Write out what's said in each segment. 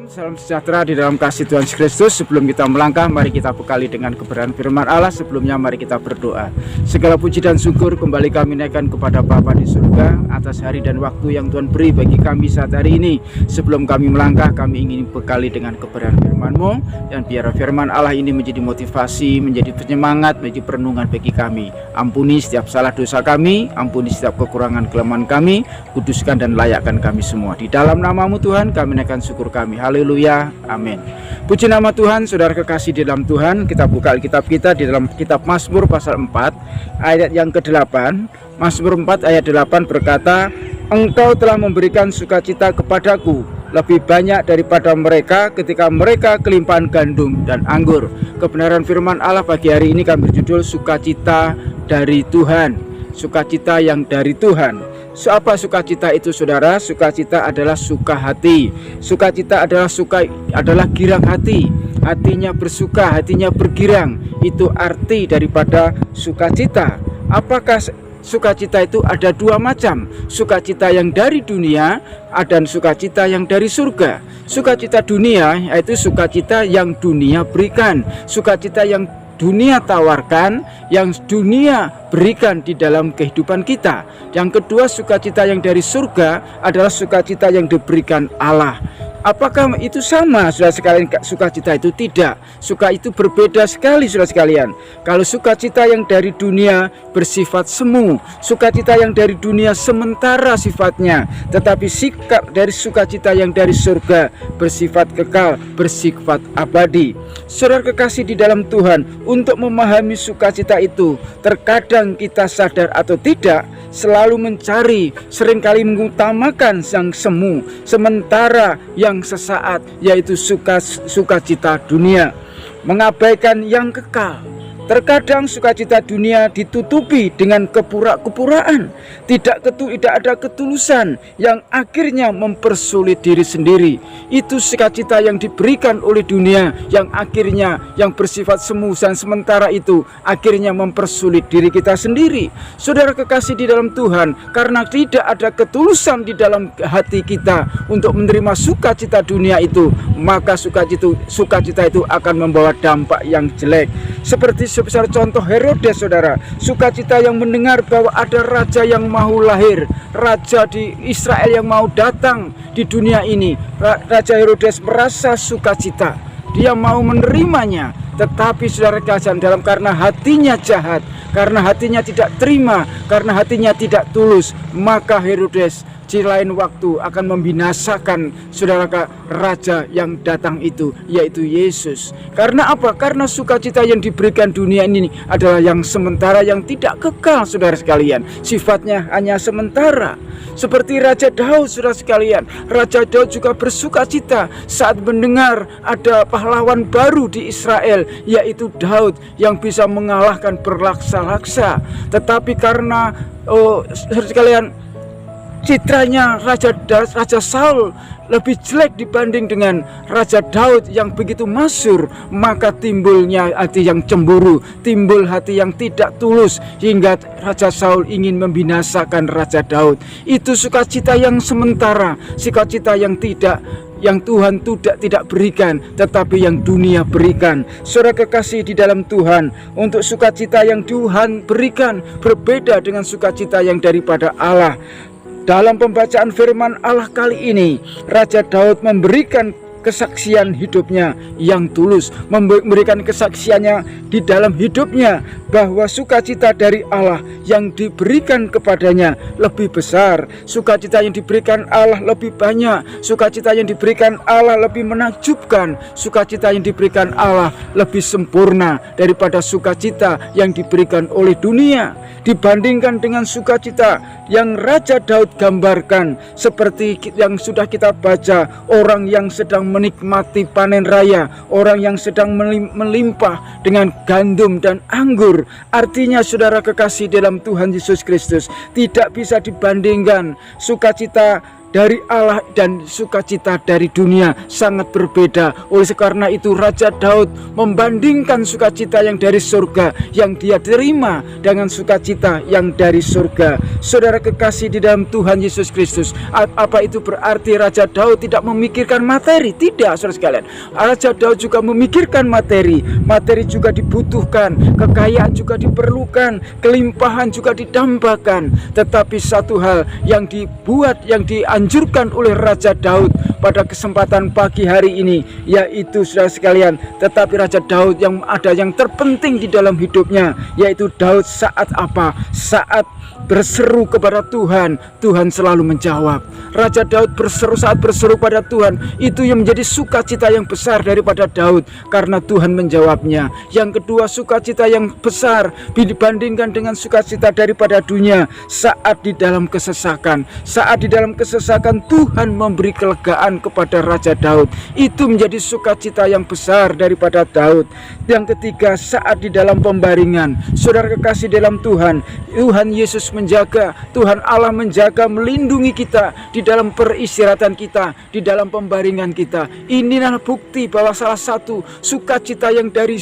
Salam sejahtera di dalam kasih Tuhan Yesus Kristus. Sebelum kita melangkah, mari kita bekali dengan kebenaran firman Allah. Sebelumnya mari kita berdoa. Segala puji dan syukur kembali kami naikkan kepada Bapa di surga atas hari dan waktu yang Tuhan beri bagi kami saat hari ini. Sebelum kami melangkah, kami ingin bekali dengan kebenaran firman-Mu, dan biar firman Allah ini menjadi motivasi, menjadi penyemangat, menjadi perenungan bagi kami. Ampuni setiap salah dosa kami, ampuni setiap kekurangan kelemahan kami, kuduskan dan layakkan kami semua. Di dalam nama-Mu Tuhan, kami naikkan syukur kami. Haleluya, amin. Puji nama Tuhan. Saudara kekasih di dalam Tuhan, kita buka Alkitab kita di dalam kitab Mazmur pasal 4 ayat yang ke-8. Mazmur 4 ayat 8 berkata, Engkau telah memberikan sukacita kepadaku lebih banyak daripada mereka ketika mereka kelimpahan gandum dan anggur. Kebenaran firman Allah pagi hari ini kami berjudul sukacita dari Tuhan. Sukacita yang dari Tuhan. Apa sukacita itu, saudara? Sukacita adalah suka hati. Sukacita adalah girang hati. Hatinya bersuka, hatinya bergirang. Itu arti daripada sukacita. Apakah sukacita itu? Ada dua macam. Sukacita yang dari dunia dan sukacita yang dari surga. Sukacita dunia yaitu sukacita yang dunia berikan. Sukacita yang dunia tawarkan, yang dunia berikan di dalam kehidupan kita. Yang kedua, sukacita yang dari surga adalah sukacita yang diberikan Allah. Apakah itu sama, saudara sekalian? Sukacita itu tidak. Suka itu berbeda sekali, saudara sekalian. Kalau sukacita yang dari dunia bersifat semu, sukacita yang dari dunia sementara sifatnya, tetapi sikap dari sukacita yang dari surga bersifat kekal, bersifat abadi. Saudara kekasih di dalam Tuhan, untuk memahami sukacita itu, terkadang kita sadar atau tidak, selalu mencari, seringkali mengutamakan yang semu, sementara yang sesaat, yaitu sukacita dunia, mengabaikan yang kekal. Terkadang sukacita dunia ditutupi dengan kepura-puraan, tidak ada ketulusan yang akhirnya mempersulit diri sendiri. Itu sukacita yang diberikan oleh dunia yang akhirnya yang bersifat semu dan sementara itu akhirnya mempersulit diri kita sendiri. Saudara kekasih di dalam Tuhan, karena tidak ada ketulusan di dalam hati kita untuk menerima sukacita dunia itu, maka sukacita itu akan membawa dampak yang jelek. Seperti sebesar contoh Herodes, saudara, sukacita yang mendengar bahwa ada raja yang mau lahir, raja di Israel yang mau datang di dunia ini. Raja Herodes merasa sukacita, dia mau menerimanya. Tetapi saudara kasihan, karena hatinya jahat, karena hatinya tidak terima, karena hatinya tidak tulus, maka Herodes di lain waktu akan membinasakan saudara raja yang datang itu, yaitu Yesus. Karena apa? Karena sukacita yang diberikan dunia ini adalah yang sementara, yang tidak kekal, saudara sekalian. Sifatnya hanya sementara. Seperti Raja Daud, saudara sekalian. Raja Daud juga bersukacita saat mendengar ada pahlawan baru di Israel, yaitu Daud yang bisa mengalahkan berlaksa-laksa. Tetapi karena saudara sekalian, citranya Raja Saul lebih jelek dibanding dengan Raja Daud yang begitu masyhur, maka timbulnya hati yang cemburu, timbul hati yang tidak tulus, hingga Raja Saul ingin membinasakan Raja Daud. Itu sukacita yang sementara, sukacita yang Tuhan tidak berikan, tetapi yang dunia berikan. Saudara kekasih di dalam Tuhan, untuk sukacita yang Tuhan berikan berbeda dengan sukacita yang daripada Allah. Dalam pembacaan firman Allah kali ini, Raja Daud memberikan kesaksian hidupnya yang tulus, memberikan kesaksiannya di dalam hidupnya bahwa sukacita dari Allah yang diberikan kepadanya lebih besar, sukacita yang diberikan Allah lebih banyak, sukacita yang diberikan Allah lebih menakjubkan, sukacita yang diberikan Allah lebih sempurna daripada sukacita yang diberikan oleh dunia. Dibandingkan dengan sukacita yang Raja Daud gambarkan, seperti yang sudah kita baca, orang yang sedang menikmati panen raya, orang yang sedang melimpah dengan gandum dan anggur. Artinya saudara kekasih dalam Tuhan Yesus Kristus, tidak bisa dibandingkan sukacita dari Allah dan sukacita dari dunia sangat berbeda. Oleh karena itu Raja Daud membandingkan sukacita yang dari surga yang dia terima dengan sukacita yang dari surga. Saudara kekasih di dalam Tuhan Yesus Kristus, apa itu berarti Raja Daud tidak memikirkan materi? Tidak, saudara sekalian. Raja Daud juga memikirkan materi. Materi juga dibutuhkan, kekayaan juga diperlukan, kelimpahan juga didambakan. Tetapi satu hal yang dibuat, yang dianjurkan oleh Raja Daud pada kesempatan pagi hari ini, yaitu saudara sekalian, tetapi Raja Daud yang ada yang terpenting di dalam hidupnya, yaitu Daud saat apa? Saat berseru kepada Tuhan, Tuhan selalu menjawab. Raja Daud saat berseru pada Tuhan, itu yang menjadi sukacita yang besar daripada Daud, karena Tuhan menjawabnya. Yang kedua, sukacita yang besar dibandingkan dengan sukacita daripada dunia saat di dalam kesesakan. Saat di dalam kesesakan, Tuhan memberi kelegaan kepada Raja Daud. Itu menjadi sukacita yang besar daripada Daud. Yang ketiga, saat di dalam pembaringan. Saudara kekasih dalam Tuhan, Tuhan Yesus menjaga, Tuhan Allah menjaga, melindungi kita di dalam peristirahatan kita, di dalam pembaringan kita. Inilah bukti bahwa salah satu sukacita yang dari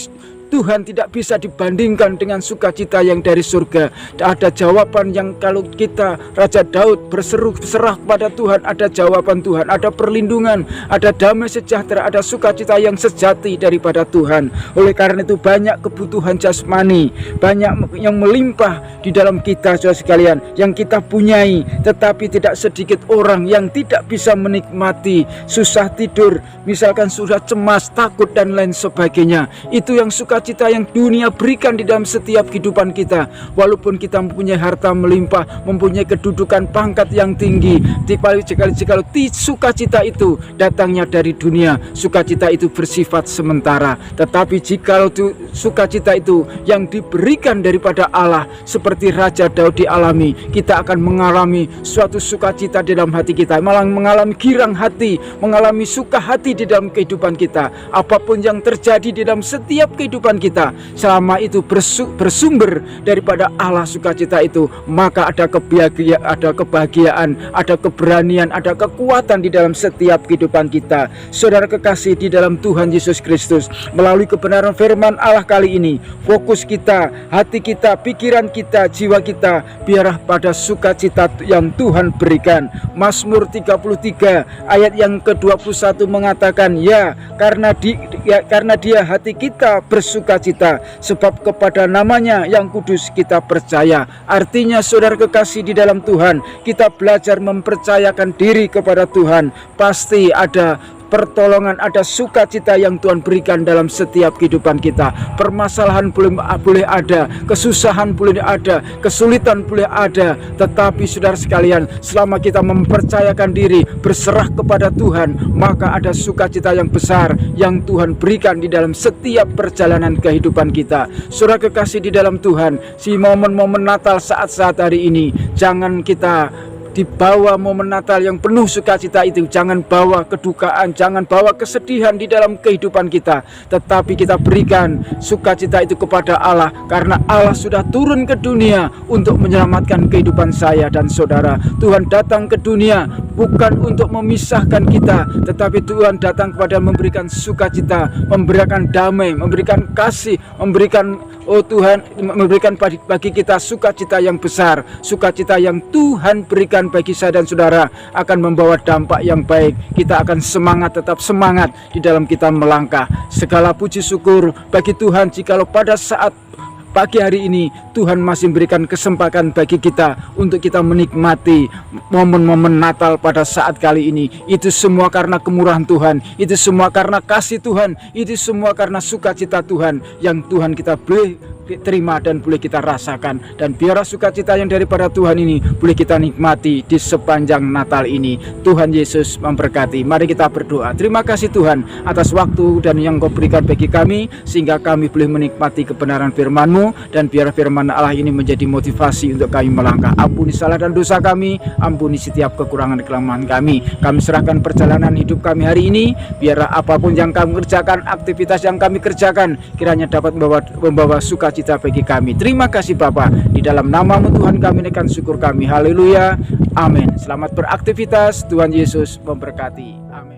Tuhan tidak bisa dibandingkan dengan sukacita yang dari surga. Ada jawaban yang kalau kita, Raja Daud berseru serah kepada Tuhan, ada jawaban Tuhan, ada perlindungan, ada damai sejahtera, ada sukacita yang sejati daripada Tuhan. Oleh karena itu banyak kebutuhan jasmani, banyak yang melimpah di dalam kita, saudara sekalian, yang kita punyai, tetapi tidak sedikit orang yang tidak bisa menikmati, susah tidur, misalkan sudah cemas, takut dan lain sebagainya. Itu yang sukacita yang dunia berikan di dalam setiap kehidupan kita. Walaupun kita mempunyai harta melimpah, mempunyai kedudukan pangkat yang tinggi, jikalau sukacita itu datangnya dari dunia, sukacita itu bersifat sementara. Tetapi jikalau sukacita itu yang diberikan daripada Allah, seperti Raja Daud dialami, kita akan mengalami suatu sukacita di dalam hati kita, malah mengalami girang hati, mengalami suka hati di dalam kehidupan kita. Apapun yang terjadi di dalam setiap kehidupan kita, selama itu bersumber daripada Allah sukacita itu, maka ada kebahagiaan, ada keberanian, ada kekuatan di dalam setiap kehidupan kita. Saudara kekasih di dalam Tuhan Yesus Kristus, melalui kebenaran firman Allah kali ini, fokus kita, hati kita, pikiran kita, jiwa kita, biarlah pada sukacita yang Tuhan berikan. Mazmur 33 ayat yang ke-21 mengatakan, ya karena dia hati kita bersukacita, sebab kepada namanya yang kudus kita percaya. Artinya saudara kekasih di dalam Tuhan, kita belajar mempercayakan diri kepada Tuhan. Pasti ada pertolongan, ada sukacita yang Tuhan berikan dalam setiap kehidupan kita. Permasalahan boleh ada, kesusahan boleh ada, kesulitan boleh ada, tetapi saudara sekalian, selama kita mempercayakan diri, berserah kepada Tuhan, maka ada sukacita yang besar yang Tuhan berikan di dalam setiap perjalanan kehidupan kita. Saudara kekasih di dalam Tuhan, si momen-momen Natal saat-saat hari ini, jangan kita dibawa momen Natal yang penuh sukacita itu, jangan bawa kedukaan, jangan bawa kesedihan di dalam kehidupan kita, tetapi kita berikan sukacita itu kepada Allah, karena Allah sudah turun ke dunia untuk menyelamatkan kehidupan saya dan saudara. Tuhan datang ke dunia bukan untuk memisahkan kita, tetapi Tuhan datang kepada memberikan sukacita, memberikan damai, memberikan kasih, memberikan memberikan bagi kita sukacita yang besar. Sukacita yang Tuhan berikan bagi saya dan saudara akan membawa dampak yang baik. Kita akan semangat, tetap semangat di dalam kita melangkah. Segala puji syukur bagi Tuhan jikalau pada saat pagi hari ini Tuhan masih memberikan kesempatan bagi kita untuk kita menikmati momen-momen Natal pada saat kali ini. Itu semua karena kemurahan Tuhan, itu semua karena kasih Tuhan, itu semua karena sukacita Tuhan yang Tuhan kita boleh terima dan boleh kita rasakan. Dan biarlah sukacita yang daripada Tuhan ini boleh kita nikmati di sepanjang Natal ini. Tuhan Yesus memberkati. Mari kita berdoa. Terima kasih Tuhan atas waktu dan yang Kau berikan bagi kami, sehingga kami boleh menikmati kebenaran firman-Mu, dan biar firman Allah ini menjadi motivasi untuk kami melangkah. Ampuni salah dan dosa kami, ampuni setiap kekurangan kelemahan kami. Kami serahkan perjalanan hidup kami hari ini, biarlah apapun yang kami kerjakan, aktivitas yang kami kerjakan, kiranya dapat membawa sukacita sukacita bagi kami. Terima kasih Bapa, di dalam nama-Mu Tuhan kami naikkan syukur kami. Haleluya, amin. Selamat beraktivitas, Tuhan Yesus memberkati, amin.